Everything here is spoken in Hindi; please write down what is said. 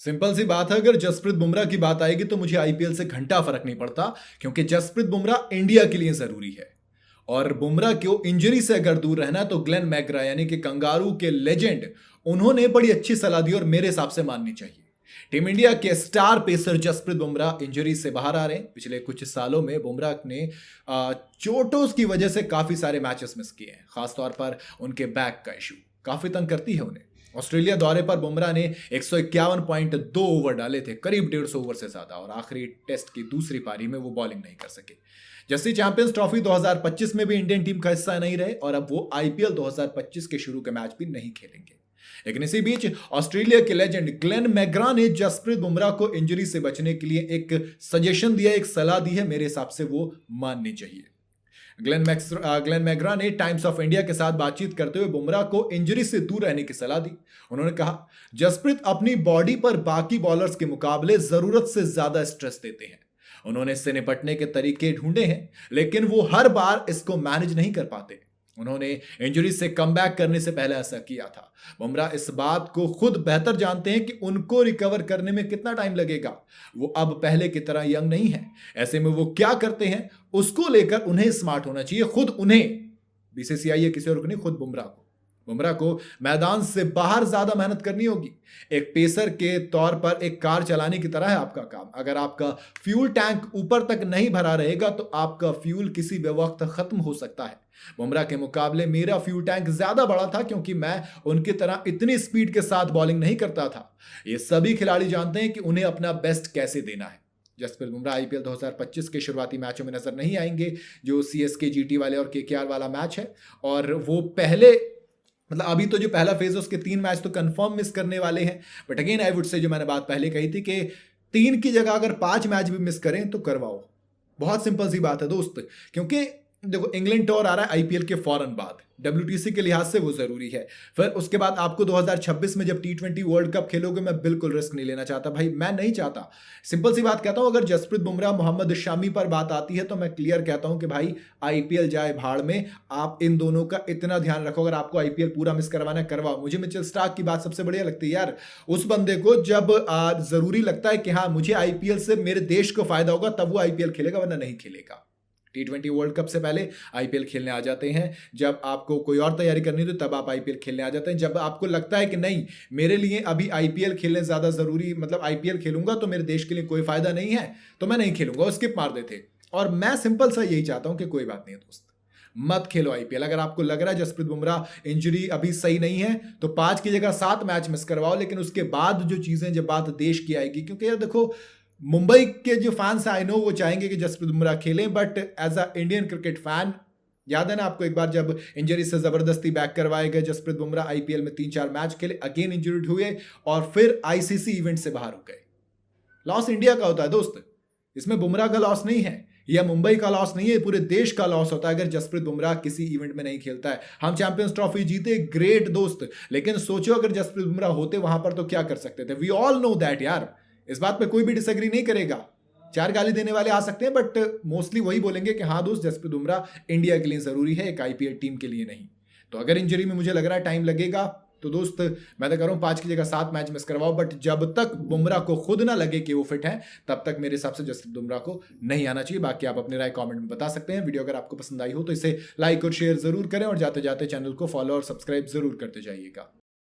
सिंपल सी बात है, अगर जसप्रीत बुमराह की बात आएगी तो मुझे आईपीएल से घंटा फर्क नहीं पड़ता, क्योंकि जसप्रीत बुमराह इंडिया के लिए जरूरी है। और बुमराह को इंजरी से अगर दूर रहना है तो ग्लेन मैकग्रा यानी कि कंगारू के लेजेंड, उन्होंने बड़ी अच्छी सलाह दी और मेरे हिसाब से माननी चाहिए। टीम इंडिया के star pacer Jasprit Bumrah injury से बाहर आ रहे हैं। पिछले कुछ सालों में बुमराह ने चोटों की वजह से काफी सारे मैचेस मिस किए हैं। खासतौर पर उनके बैक का इशू काफी तंग करती है उन्हें। ऑस्ट्रेलिया दौरे पर बुमराह ने 151.2 ओवर डाले थे, करीब 150 ओवर से ज्यादा, और आखिरी टेस्ट की दूसरी पारी में वो बॉलिंग नहीं कर सके। जस्सी चैंपियंस ट्रॉफी 2025 में भी इंडियन टीम का हिस्सा नहीं रहे और अब वो आईपीएल 2025 के शुरू के मैच भी नहीं खेलेंगे। लेकिन इसी बीच ऑस्ट्रेलिया के लेजेंड ग्लेन मैकग्रा ने जसप्रीत बुमराह को इंजरी से बचने के लिए एक सजेशन दिया, एक सलाह दी है, मेरे हिसाब से वो माननी चाहिए। ग्लेन मैकग्रा ने टाइम्स ऑफ इंडिया के साथ बातचीत करते हुए बुमराह को इंजरी से दूर रहने की सलाह दी। उन्होंने कहा, जसप्रीत अपनी बॉडी पर बाकी बॉलर्स के मुकाबले जरूरत से ज्यादा स्ट्रेस देते हैं। उन्होंने इससे निपटने के तरीके ढूंढे हैं, लेकिन वो हर बार इसको मैनेज नहीं कर पाते। उन्होंने इंजरी से कमबैक करने से पहले ऐसा किया था। बुमराह इस बात को खुद बेहतर जानते हैं कि उनको रिकवर करने में कितना टाइम लगेगा। वो अब पहले की तरह यंग नहीं है। ऐसे में वो क्या करते हैं उसको लेकर उन्हें स्मार्ट होना चाहिए, खुद उन्हें, बीसीसीआई या किसी और को नहीं, खुद बुमराह को मैदान से बाहर ज्यादा मेहनत करनी होगी। एक पेसर के तौर पर एक कार चलाने की तरह है आपका काम। अगर आपका फ्यूल टैंक ऊपर तक नहीं भरा रहेगा तो आपका फ्यूल किसी भी वक्त खत्म हो सकता है। बुमराह के मुकाबले मेरा फ्यूल टैंक ज्यादा बड़ा था, क्योंकि मैं उनकी तरह इतनी स्पीड के साथ बॉलिंग नहीं करता था। ये सभी खिलाड़ी जानते हैं कि उन्हें अपना बेस्ट कैसे देना है। जसप्रीत बुमराह आईपीएल 2025 के शुरुआती मैचों में नजर नहीं आएंगे, जो सीएसके जीटी वाले और केकेआर वाला मैच है। और वो पहले, मतलब अभी तो जो पहला फेज है उसके 3 मैच तो कंफर्म मिस करने वाले हैं। But again I would say, जो मैंने बात पहले कही थी कि 3 की जगह अगर 5 मैच भी मिस करें तो करवाओ। बहुत सिंपल सी बात है दोस्त, क्योंकि देखो इंग्लैंड टूर आ रहा है आईपीएल के फौरन बाद, डब्ल्यूटीसी के लिहाज से वो जरूरी है। फिर उसके बाद आपको 2026 में जब टी20 वर्ल्ड कप खेलोगे, मैं बिल्कुल रिस्क नहीं लेना चाहता भाई, मैं नहीं चाहता। सिंपल सी बात कहता हूं, अगर जसप्रीत बुमराह मोहम्मद शामी पर बात आती है तो मैं क्लियर कहता हूं कि भाई आईपीएल जाए भाड़ में, आप इन दोनों का इतना ध्यान रखो। अगर आपको आईपीएल पूरा मिस करवाना है करवाओ। मुझे मिचेल स्टार्क की बात सबसे बढ़िया लगती है यार। उस बंदे को जब जरूरी लगता है कि हाँ मुझे आईपीएल से मेरे देश को फायदा होगा, तब वो आईपीएल खेलेगा, वरना नहीं खेलेगा। टी20 वर्ल्ड कप से पहले आईपीएल खेलने आ जाते हैं। जब आपको कोई और तैयारी करनी हो तो तब आप आईपीएल खेलने आ जाते हैं। जब आपको लगता है कि नहीं मेरे लिए अभी आईपीएल खेलने ज्यादा जरूरी, मतलब आईपीएल खेलूंगा तो मेरे देश के लिए कोई फायदा नहीं है तो मैं नहीं खेलूंगा, स्किप मार देते। और मैं सिंपल सा यही चाहता हूं कि कोई बात नहीं है दोस्त, मत खेलो आईपीएल। अगर आपको लग रहा है जसप्रीत बुमराह इंजरी अभी सही नहीं है तो 5 की जगह 7 मैच मिस करवाओ। लेकिन उसके बाद जो चीजें, जब बात देश की आएगी, क्योंकि यार देखो मुंबई के जो फैंस आई नो वो चाहेंगे कि जसप्रीत बुमराह खेलें, but as a Indian cricket fan, याद है ना आपको एक बार जब इंजरी से जबरदस्ती बैक करवाए गए जसप्रीत बुमराह, आईपीएल में 3-4 मैच खेले, अगेन इंजर्ड हुए और फिर आईसीसी इवेंट से बाहर हो गए। लॉस इंडिया का होता है दोस्त, इसमें बुमराह का लॉस नहीं है या मुंबई का लॉस नहीं है, पूरे देश का लॉस होता है अगर जसप्रीत बुमराह किसी इवेंट में नहीं खेलता है। हम चैंपियंस ट्रॉफी जीते, ग्रेट दोस्त, लेकिन सोचो अगर जसप्रीत बुमराह होते वहां पर तो क्या कर सकते थे। वी ऑल नो दैट यार, इस बात पे कोई भी डिसएग्री नहीं करेगा। 4 गाली देने वाले आ सकते हैं, बट मोस्टली वही बोलेंगे कि हाँ दोस्त जसप्रीत बुमराह इंडिया के लिए जरूरी है, एक आईपीएल टीम के लिए नहीं। तो अगर इंजरी में मुझे लग रहा है टाइम लगेगा तो दोस्त मैं तो कह रहा हूं 5 की जगह 7 मैच मिस करवाओ। बट जब तक बुमराह को खुद ना लगे कि वो फिट है, तब तक मेरे हिसाब से जसप्रीत बुमराह को नहीं आना चाहिए। बाकी आप अपनी राय कमेंट में बता सकते हैं। वीडियो अगर आपको पसंद आई हो तो इसे लाइक और शेयर जरूर करें और जाते जाते चैनल को फॉलो और सब्सक्राइब जरूर करते जाइएगा।